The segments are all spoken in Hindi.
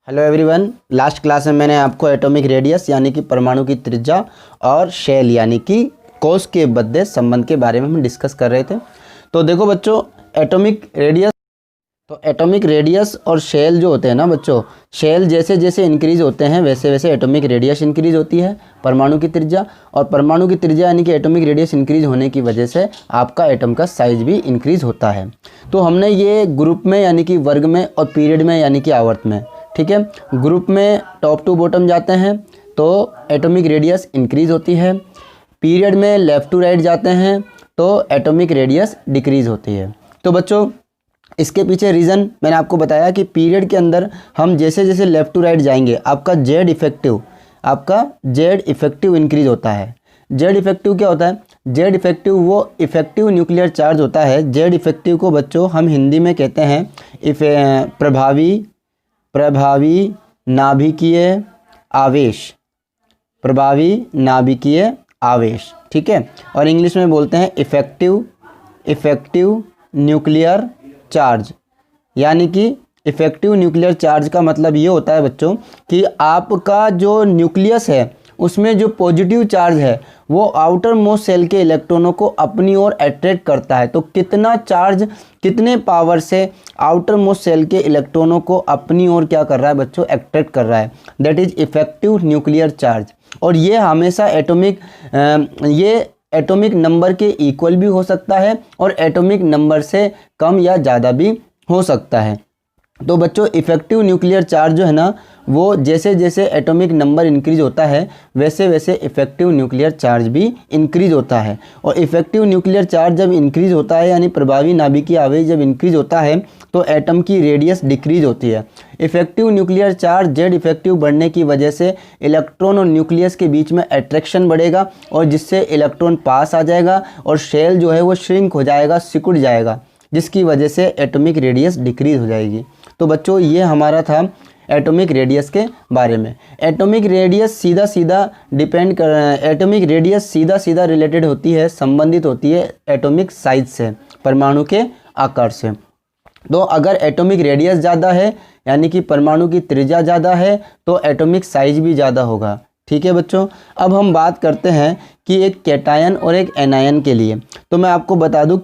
हेलो एवरीवन, लास्ट क्लास में मैंने आपको एटॉमिक रेडियस यानी कि परमाणु की त्रिज्या और शेल यानी कि कोश के मध्य संबंध के बारे में हम डिस्कस कर रहे थे। तो देखो बच्चों, एटॉमिक रेडियस और शेल जो होते हैं ना बच्चों, शेल जैसे जैसे इंक्रीज होते हैं वैसे वैसे एटॉमिक रेडियस इंक्रीज होती है, परमाणु की त्रिज्या, और परमाणु की त्रिज्या यानी कि एटॉमिक रेडियस इंक्रीज होने की वजह से आपका एटम का साइज भी इंक्रीज होता है। तो हमने ये ग्रुप में यानी कि वर्ग में और पीरियड में यानी कि आवर्त में, ठीक है, ग्रुप में टॉप टू बॉटम जाते हैं तो एटॉमिक रेडियस इंक्रीज होती है, पीरियड में लेफ़्ट टू राइट जाते हैं तो एटॉमिक रेडियस डिक्रीज होती है। तो बच्चों इसके पीछे रीज़न मैंने आपको बताया कि पीरियड के अंदर हम जैसे जैसे लेफ़्ट टू राइट जाएंगे आपका जेड इफेक्टिव इंक्रीज होता है। जेड इफेक्टिव क्या होता है? जेड इफेक्टिव वो इफेक्टिव न्यूक्लियर चार्ज होता है। जेड इफेक्टिव को बच्चों हम हिंदी में कहते हैं प्रभावी नाभिकीय आवेश, ठीक है, और इंग्लिश में बोलते हैं इफेक्टिव न्यूक्लियर चार्ज। यानी कि इफेक्टिव न्यूक्लियर चार्ज का मतलब ये होता है बच्चों कि आपका जो न्यूक्लियस है उसमें जो पॉजिटिव चार्ज है वो आउटर मोस्ट सेल के इलेक्ट्रॉनों को अपनी ओर अट्रैक्ट करता है। तो कितना चार्ज कितने पावर से आउटर मोस्ट सेल के इलेक्ट्रॉनों को अपनी ओर क्या कर रहा है बच्चों? अट्रैक्ट कर रहा है, that is effective nuclear charge. और ये हमेशा एटॉमिक नंबर के इक्वल भी हो सकता है और एटॉमिक नंबर से कम या ज़्यादा भी हो सकता है। तो बच्चों इफेक्टिव न्यूक्लियर चार्ज जो है ना वो जैसे जैसे एटॉमिक नंबर इंक्रीज होता है वैसे वैसे इफेक्टिव न्यूक्लियर चार्ज भी इंक्रीज होता है। और इफेक्टिव न्यूक्लियर चार्ज जब इंक्रीज होता है यानी प्रभावी नाभिकीय आवेश जब इंक्रीज होता है तो एटम की रेडियस डिक्रीज होती है। Effective nuclear charge Z effective बढ़ने की वजह से इलेक्ट्रॉन और न्यूक्लियस के बीच में अट्रैक्शन बढ़ेगा और जिससे इलेक्ट्रॉन पास आ जाएगा और शेल जो है वो श्रिंक हो जाएगा, सिकुड़ जाएगा, जिसकी वजह से एटॉमिक रेडियस डिक्रीज हो जाएगी। तो बच्चों ये हमारा था एटॉमिक रेडियस के बारे में। एटॉमिक रेडियस सीधा सीधा रिलेटेड होती है, संबंधित होती है एटॉमिक साइज से, परमाणु के आकार से। तो अगर एटॉमिक रेडियस ज़्यादा है यानी कि परमाणु की त्रिज्या ज़्यादा है तो एटॉमिक साइज भी ज़्यादा होगा, ठीक है बच्चों। अब हम बात करते हैं कि एक कैटायन और एक एनायन के लिए। तो मैं आपको बता दूं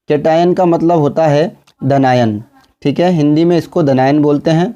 कैटायन का मतलब होता है धनायन, ठीक है, हिंदी में इसको धनायन बोलते हैं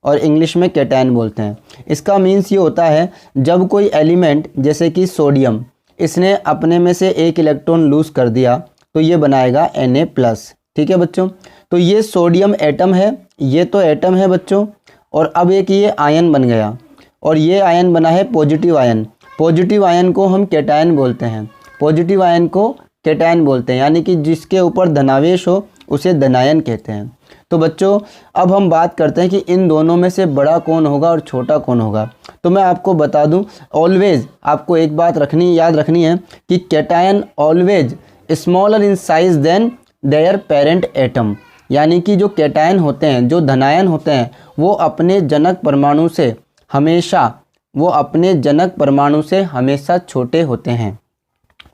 और इंग्लिश में कैटायन बोलते हैं। इसका मीन्स ये होता है जब कोई एलिमेंट जैसे कि सोडियम, इसने अपने में से एक इलेक्ट्रॉन लूज कर दिया तो ये बनाएगा Na+, ठीक है बच्चों। तो ये सोडियम एटम है, ये तो एटम है बच्चों, और अब एक ये आयन बन गया और ये आयन बना है पॉजिटिव आयन। पॉजिटिव आयन को हम कैटायन बोलते हैं, पॉजिटिव आयन को कैटायन बोलते हैं, यानी कि जिसके ऊपर धनावेश हो उसे धनायन कहते हैं। तो बच्चों अब हम बात करते हैं कि इन दोनों में से बड़ा कौन होगा और छोटा कौन होगा। तो मैं आपको बता दूं, ऑलवेज आपको एक बात याद रखनी है कि cation always smaller in size than their parent atom. यानी कि जो कैटायन होते हैं, जो धनायन होते हैं, वो अपने जनक परमाणु से हमेशा छोटे होते हैं।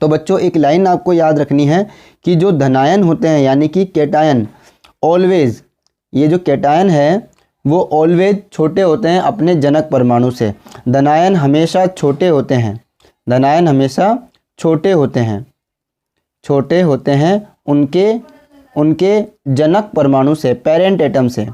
तो बच्चों एक लाइन आपको याद रखनी है कि जो धनायन होते हैं यानी कि कैटायन ऑलवेज, ये जो कैटायन है वो ऑलवेज छोटे होते हैं अपने जनक परमाणु से। धनायन हमेशा छोटे होते हैं, धनायन हमेशा छोटे होते हैं उनके जनक परमाणु से, पेरेंट एटम से,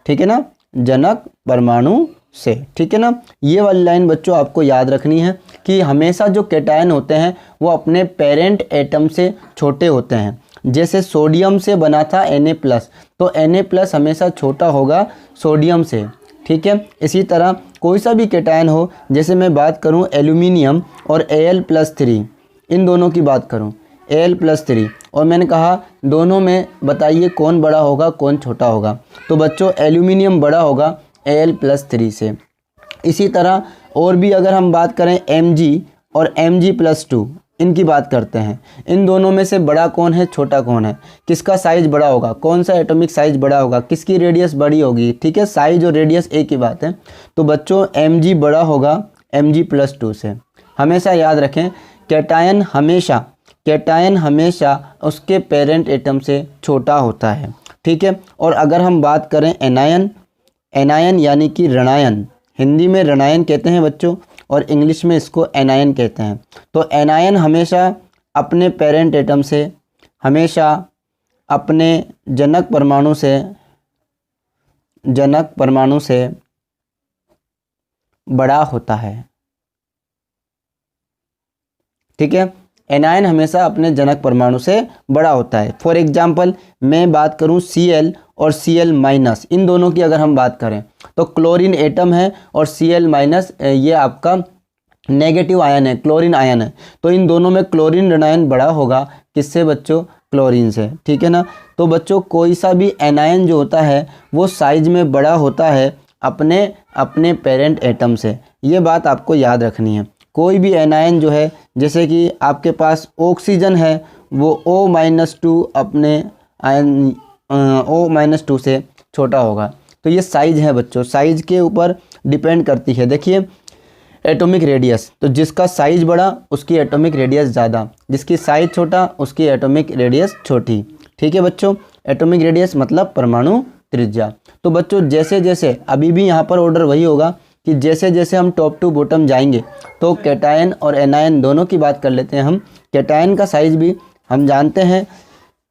ठीक है ना, जनक परमाणु से, ठीक है ना। ये वाली लाइन बच्चों आपको याद रखनी है कि हमेशा जो कैटायन होते हैं वो अपने पेरेंट एटम से छोटे होते हैं। जैसे सोडियम से बना था Na+, तो Na+ हमेशा छोटा होगा सोडियम से, ठीक है। इसी तरह कोई सा भी कैटायन हो, जैसे मैं बात करूं एल्यूमिनियम और Al+3, इन दोनों की बात करूं Al+3, और मैंने कहा दोनों में बताइए कौन बड़ा होगा कौन छोटा होगा। तो बच्चों एल्यूमिनियम बड़ा होगा Al+3 से। इसी तरह और भी अगर हम बात करें Mg और Mg+2, इनकी बात करते हैं, इन दोनों में से बड़ा कौन है छोटा कौन है, किसका साइज बड़ा होगा, कौन सा एटॉमिक साइज बड़ा होगा, किसकी रेडियस बड़ी होगी, ठीक है, साइज और रेडियस एक ही बात है। तो बच्चों Mg बड़ा होगा Mg+2 से। हमेशा याद रखें कैटायन हमेशा उसके पेरेंट एटम से छोटा होता है, ठीक है। और अगर हम बात करें एनायन, एनायन यानी कि ऋणायन, हिंदी में ऋणायन कहते हैं बच्चों और इंग्लिश में इसको एनायन कहते हैं। तो एनायन हमेशा अपने पेरेंट एटम से, हमेशा अपने जनक परमाणु से बड़ा होता है। ठीक है, एनायन हमेशा अपने जनक परमाणु से बड़ा होता है। फॉर एग्जाम्पल मैं बात करूं Cl और Cl माइनस, इन दोनों की अगर हम बात करें तो क्लोरीन एटम है और Cl माइनस ये आपका नेगेटिव आयन है, क्लोरीन आयन है। तो इन दोनों में क्लोरीन ऋणायन बड़ा होगा किससे बच्चों? क्लोरीन से। ठीक है ना। तो बच्चों कोई सा भी एनायन जो होता है वो साइज में बड़ा होता है अपने पेरेंट एटम से, ये बात आपको याद रखनी है। कोई भी एनायन जो है, जैसे कि आपके पास ऑक्सीजन है, वो O-2 अपने आयन O-2 से छोटा होगा। तो ये साइज है बच्चों, साइज के ऊपर डिपेंड करती है। देखिए एटॉमिक रेडियस, तो जिसका साइज बड़ा उसकी एटॉमिक रेडियस ज़्यादा, जिसकी साइज छोटा उसकी एटॉमिक रेडियस छोटी। ठीक है बच्चों, एटॉमिक रेडियस मतलब परमाणु त्रिज्या। तो बच्चों जैसे जैसे अभी भी यहाँ पर ऑर्डर वही होगा कि जैसे जैसे हम टॉप टू बॉटम जाएंगे तो कैटायन और एनायन दोनों की बात कर लेते हैं हम। कैटायन का साइज भी हम जानते हैं,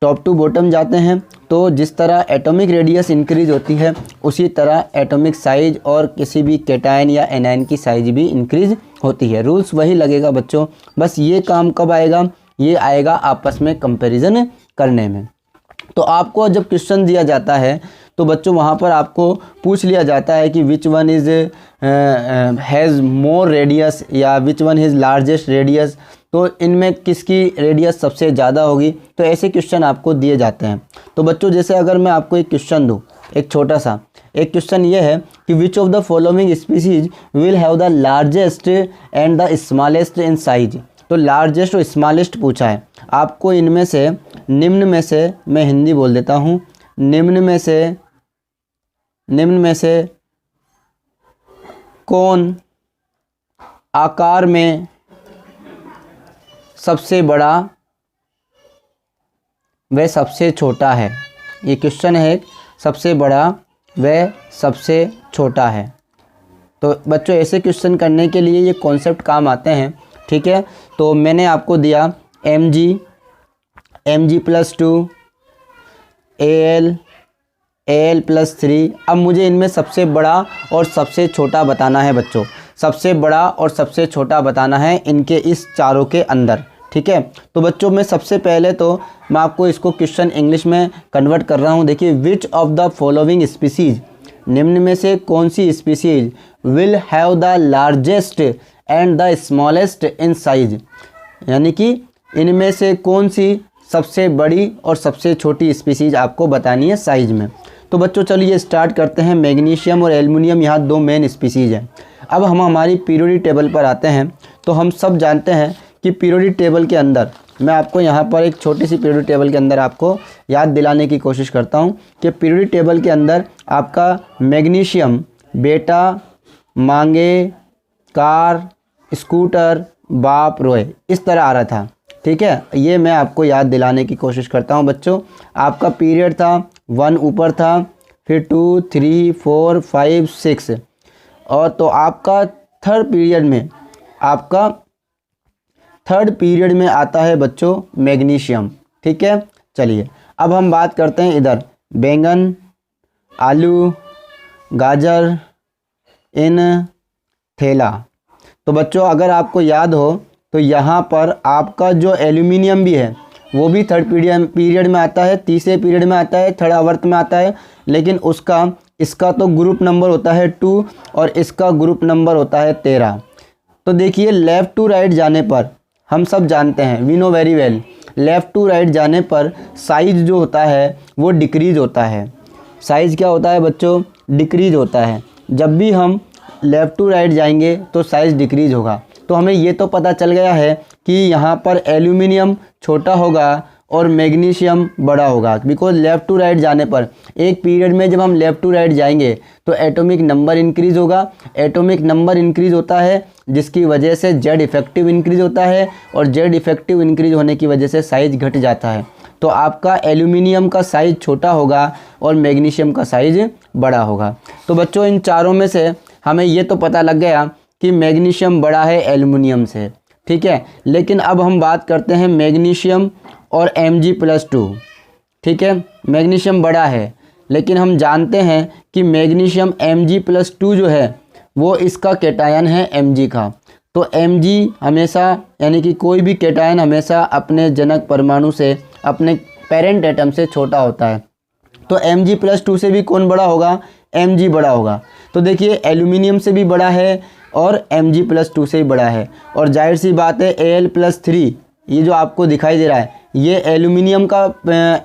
टॉप टू बॉटम जाते हैं तो जिस तरह एटॉमिक रेडियस इंक्रीज होती है उसी तरह एटॉमिक साइज और किसी भी कैटायन या एनायन की साइज भी इंक्रीज होती है। रूल्स वही लगेगा बच्चों, बस ये काम कब आएगा? ये आएगा आपस में कंपैरिजन करने में। तो आपको जब क्वेश्चन दिया जाता है तो बच्चों वहाँ पर आपको पूछ लिया जाता है कि which one is has more radius या which one is largest radius, तो इनमें किसकी रेडियस सबसे ज़्यादा होगी। तो ऐसे क्वेश्चन आपको दिए जाते हैं। तो बच्चों जैसे अगर मैं आपको एक क्वेश्चन दूँ, एक छोटा सा एक क्वेश्चन ये है कि विच of the following species will have the largest and the smallest in size. तो लार्जेस्ट और स्मॉलेस्ट पूछा है आपको। इनमें से, निम्न में से, मैं हिंदी बोल देता हूँ, निम्न में से कौन आकार में सबसे बड़ा व सबसे छोटा है। ये क्वेश्चन है, सबसे बड़ा व सबसे छोटा है। तो बच्चों ऐसे क्वेश्चन करने के लिए ये कॉन्सेप्ट काम आते हैं। ठीक है, तो मैंने आपको दिया Mg+2 Al+3। अब मुझे इनमें सबसे बड़ा और सबसे छोटा बताना है बच्चों, सबसे बड़ा और सबसे छोटा बताना है इनके इस चारों के अंदर। ठीक है, तो बच्चों मैं सबसे पहले तो मैं आपको इसको क्वेश्चन इंग्लिश में कन्वर्ट कर रहा हूँ। देखिए, which of the following species, निम्न में से कौन सी species will have the largest and the smallest in size, यानी कि इनमें से कौन सी सबसे बड़ी और सबसे छोटी स्पीसीज आपको बतानी है साइज में। तो बच्चों चलिए स्टार्ट करते हैं। मैग्नीशियम और एल्युमिनियम यहाँ दो मेन स्पीसीज हैं। अब हम हमारी पीरियोडिक टेबल पर आते हैं। तो हम सब जानते हैं कि पीरियोडिक टेबल के अंदर, मैं आपको यहाँ पर एक छोटी सी पीरियोडिक टेबल के अंदर आपको याद दिलाने की कोशिश करता हूँ कि पीरियोडिक टेबल के अंदर आपका मैग्नीशियम बेटा, मांगे, कार, स्कूटर, बाप, रोए, इस तरह आ रहा था। ठीक है, ये मैं आपको याद दिलाने की कोशिश करता हूँ बच्चों। आपका पीरियड था 1 ऊपर था, फिर 2, 3, 4, 5, 6 और तो आपका थर्ड पीरियड में आता है बच्चों मैग्नीशियम। ठीक है, चलिए अब हम बात करते हैं इधर बैंगन, आलू, गाजर, इन, थैला। तो बच्चों अगर आपको याद हो तो यहाँ पर आपका जो एल्यूमिनियम भी है वो भी थर्ड पीरियड में आता है, तीसरे पीरियड में आता है, थर्ड आवर्त में आता है, लेकिन इसका तो ग्रुप नंबर होता है 2 और इसका ग्रुप नंबर होता है 13। तो देखिए लेफ़्ट टू राइट जाने पर हम सब जानते हैं, we know very well, left to right जाने पर साइज जो होता है वो डिक्रीज होता है। साइज क्या होता है बच्चों? डिक्रीज होता है। जब भी हम लेफ़्ट टू राइट जाएंगे तो साइज डिक्रीज होगा। तो हमें ये तो पता चल गया है कि यहाँ पर एल्यूमिनियम छोटा होगा और मैग्नीशियम बड़ा होगा, बिकॉज लेफ़्ट टू राइट जाने पर एक पीरियड में जब हम लेफ़्ट टू राइट जाएंगे तो एटॉमिक नंबर इंक्रीज होगा। एटॉमिक नंबर इंक्रीज होता है जिसकी वजह से जेड इफेक्टिव इंक्रीज होता है और जेड इफेक्टिव इंक्रीज होने की वजह से साइज घट जाता है। तो आपका एल्यूमिनियम का साइज़ छोटा होगा और मैग्नीशियम का साइज़ बड़ा होगा। तो बच्चों इन चारों में से हमें ये तो पता लग गया कि मैग्नीशियम बड़ा है एल्यूमिनियम से, ठीक है। लेकिन अब हम बात करते हैं मैग्नीशियम और Mg+2, ठीक है। मैग्नीशियम बड़ा है लेकिन हम जानते हैं कि मैग्नीशियम Mg+2 जो है वो इसका कैटायन है Mg का। तो Mg हमेशा यानी कि कोई भी कैटायन हमेशा अपने जनक परमाणु से, अपने पेरेंट एटम से छोटा होता है। तो Mg+2 से भी कौन बड़ा होगा? Mg बड़ा होगा। तो देखिए एल्यूमिनियम से भी बड़ा है और Mg+2 से भी बड़ा है, और जाहिर सी बात है Al+3 ये जो आपको दिखाई दे रहा है ये एल्यूमिनियम का,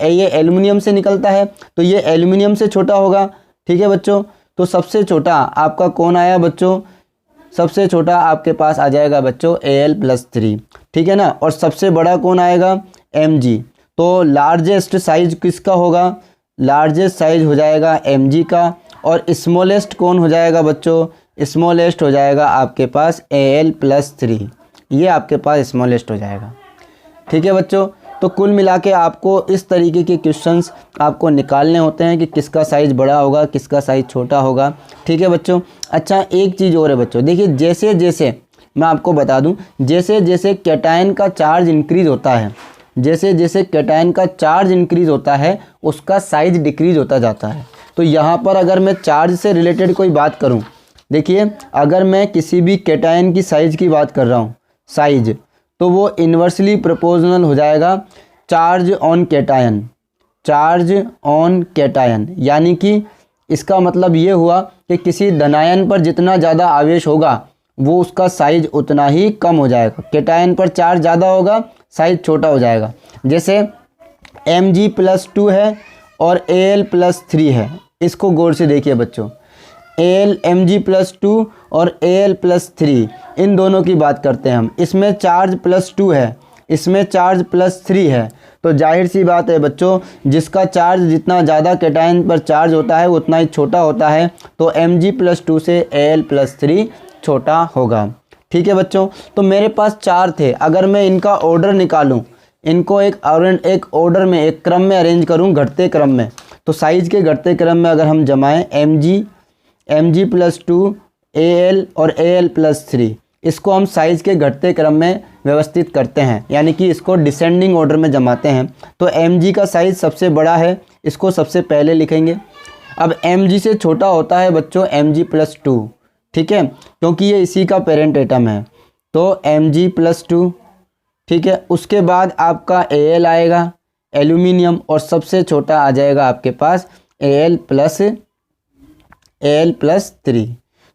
ये एल्यूमिनियम से निकलता है तो ये एल्यूमिनियम से छोटा होगा, ठीक है बच्चों। तो सबसे छोटा आपका कौन आया बच्चों? सबसे छोटा आपके पास आ जाएगा बच्चों Al+3, ठीक है ना। और सबसे बड़ा कौन आएगा? Mg। तो लार्जेस्ट साइज किसका होगा? लार्जेस्ट साइज हो जाएगा Mg का, और स्मॉलेस्ट कौन हो जाएगा बच्चों? स्मॉलेस्ट हो जाएगा आपके पास Al+3, ये आपके पास स्मॉलेस्ट हो जाएगा, ठीक है बच्चों। तो कुल मिला के आपको इस तरीके के क्वेश्चंस आपको निकालने होते हैं कि किसका साइज़ बड़ा होगा, किसका साइज़ छोटा होगा, ठीक है बच्चों। अच्छा एक चीज़ और है बच्चों, देखिए जैसे जैसे मैं आपको बता दूं, जैसे जैसे कैटायन का चार्ज इंक्रीज़ होता है, जैसे जैसे कैटायन का चार्ज इंक्रीज़ होता है उसका साइज़ डिक्रीज़ होता जाता है। तो यहाँ पर अगर मैं चार्ज से रिलेटेड कोई बात करूँ, देखिए अगर मैं किसी भी कैटायन की साइज़ की बात कर रहा हूँ, साइज़, तो वो इन्वर्सली प्रोपोर्शनल हो जाएगा charge on cation, charge on cation. यानी कि इसका मतलब ये हुआ कि किसी धनायन पर जितना ज़्यादा आवेश होगा वो उसका साइज उतना ही कम हो जाएगा। कैटायन पर चार्ज ज़्यादा होगा, साइज छोटा हो जाएगा। जैसे Mg+2 है और Al+3 है, इसको गौर से देखिए बच्चों। Mg+2 और Al+3 इन दोनों की बात करते हैं हम। इसमें चार्ज +2 है, इसमें चार्ज +3 है। तो जाहिर सी बात है बच्चों, जिसका चार्ज जितना ज़्यादा कैटायन पर चार्ज होता है उतना ही छोटा होता है। तो Mg+2 से Al+3 छोटा होगा, ठीक है बच्चों। तो मेरे पास 4 थे, अगर मैं इनका ऑर्डर निकालूं, इनको एक ऑर्डर में, एक क्रम में अरेंज करूं, घटते क्रम में, तो साइज़ के घटते क्रम में अगर हम जमाएं Mg+2 Al और Al+3, इसको हम साइज़ के घटते क्रम में व्यवस्थित करते हैं, यानी कि इसको डिसेंडिंग ऑर्डर में जमाते हैं। तो Mg का साइज़ सबसे बड़ा है, इसको सबसे पहले लिखेंगे। अब Mg से छोटा होता है बच्चों Mg+2, ठीक है, क्योंकि ये इसी का पेरेंट एटम है। तो Mg+2, ठीक है। उसके बाद आपका Al आएगा, एल्यूमिनियम, और सबसे छोटा आ जाएगा आपके पास Al+3।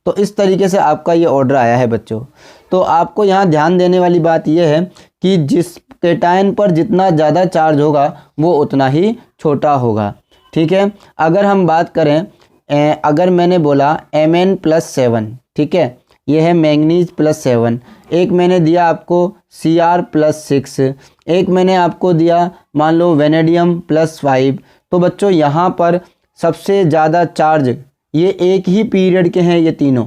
तो इस तरीके से आपका ये ऑर्डर आया है बच्चों। तो आपको यहाँ ध्यान देने वाली बात यह है कि जिस कैटायन पर जितना ज़्यादा चार्ज होगा वो उतना ही छोटा होगा, ठीक है। अगर हम बात करें, अगर मैंने बोला Mn+7, ठीक है, ये है मैंगनीज +7, एक मैंने दिया आपको Cr+6, एक मैंने आपको दिया मान लो वेनेडियम +5। तो बच्चों यहाँ पर सबसे ज़्यादा चार्ज ये एक ही पीरियड के हैं, ये तीनों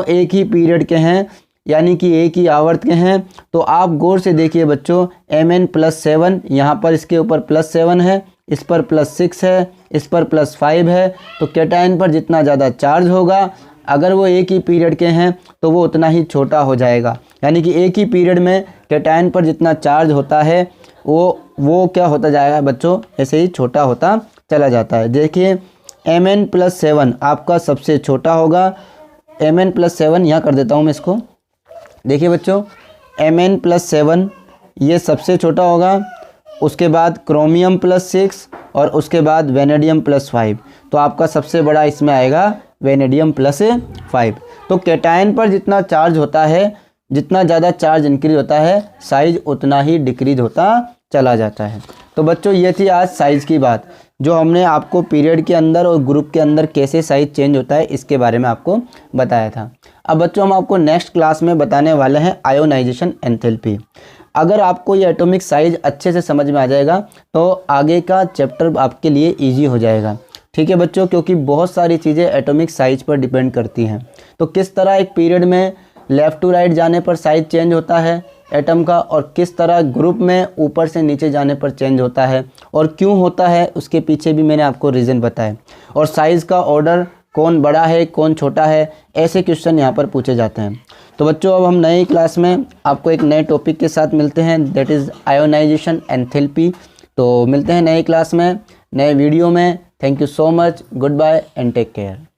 एक ही पीरियड के हैं, यानी कि एक ही आवर्त के हैं। तो आप गौर से देखिए बच्चों, Mn+7 यहाँ पर इसके ऊपर +7 है, इस पर +6 है, इस पर +5 है। तो कैटायन पर जितना ज़्यादा चार्ज होगा, अगर वो एक ही पीरियड के हैं तो वो उतना ही छोटा हो जाएगा। यानी कि एक ही पीरियड में कैटायन पर जितना चार्ज होता है वो क्या होता जाएगा बच्चों, ऐसे ही छोटा होता चला जाता है। देखिए Mn+7 आपका सबसे छोटा होगा। Mn+7 यहाँ कर देता हूँ मैं इसको। देखिए बच्चों Mn+7 ये सबसे छोटा होगा, उसके बाद क्रोमियम +6 और उसके बाद वेनेडियम +5। तो आपका सबसे बड़ा इसमें आएगा वेनेडियम +5। तो कैटायन पर जितना चार्ज होता है, जितना ज़्यादा चार्ज इंक्रीज होता है, साइज़ उतना ही डिक्रीज होता चला जाता है। तो बच्चों ये थी आज साइज़ की बात, जो हमने आपको पीरियड के अंदर और ग्रुप के अंदर कैसे साइज़ चेंज होता है इसके बारे में आपको बताया था। अब बच्चों हम आपको नेक्स्ट क्लास में बताने वाले हैं आयोनाइजेशन एंथैल्पी। अगर आपको ये एटॉमिक साइज़ अच्छे से समझ में आ जाएगा तो आगे का चैप्टर आपके लिए ईजी हो जाएगा, ठीक है बच्चों, क्योंकि बहुत सारी चीज़ें एटॉमिक साइज़ पर डिपेंड करती हैं। तो किस तरह एक पीरियड में लेफ़्ट टू राइट जाने पर साइज़ चेंज होता है, एटम का और किस तरह ग्रुप में ऊपर से नीचे जाने पर चेंज होता है और क्यों होता है, उसके पीछे भी मैंने आपको रीज़न बताया। और साइज़ का ऑर्डर, कौन बड़ा है कौन छोटा है, ऐसे क्वेश्चन यहाँ पर पूछे जाते हैं। तो बच्चों अब हम नई क्लास में आपको एक नए टॉपिक के साथ मिलते हैं, दैट इज़ आयोनाइजेशन एंथैल्पी। तो मिलते हैं नई क्लास में, नए वीडियो में। Thank you so much, goodbye and take care.